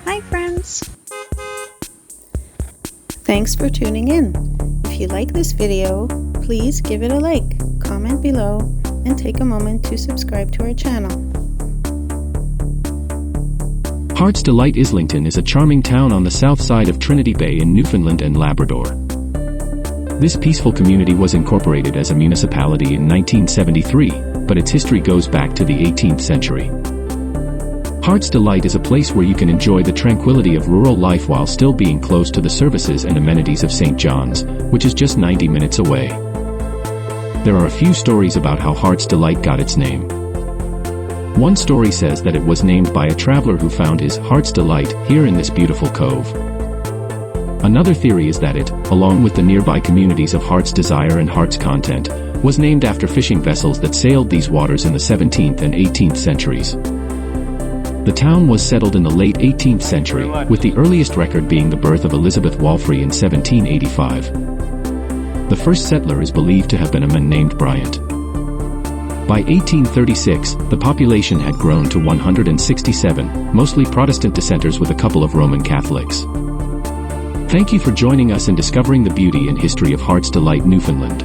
Hi friends! Thanks for tuning in. If you like this video, please give it a like, comment below, and take a moment to subscribe to our channel. Delight-Islington is a charming town on the south side of Trinity Bay in Newfoundland and Labrador. This peaceful community was incorporated as a municipality in 1973, but its history goes back to the 18th century. Heart's Delight is a place where you can enjoy the tranquility of rural life while still being close to the services and amenities of St. John's, which is just 90 minutes away. There are a few stories about how Heart's Delight got its name. One story says that it was named by a traveler who found his Heart's Delight here in this beautiful cove. Another theory is that it, along with the nearby communities of Heart's Desire and Heart's Content, was named after fishing vessels that sailed these waters in the 17th and 18th centuries. The town was settled in the late 18th century, with the earliest record being the birth of Elizabeth Walfrey in 1785. The first settler is believed to have been a man named Bryant. By 1836, the population had grown to 167, mostly Protestant dissenters with a couple of Roman Catholics. Thank you for joining us in discovering the beauty and history of Heart's Delight, Newfoundland.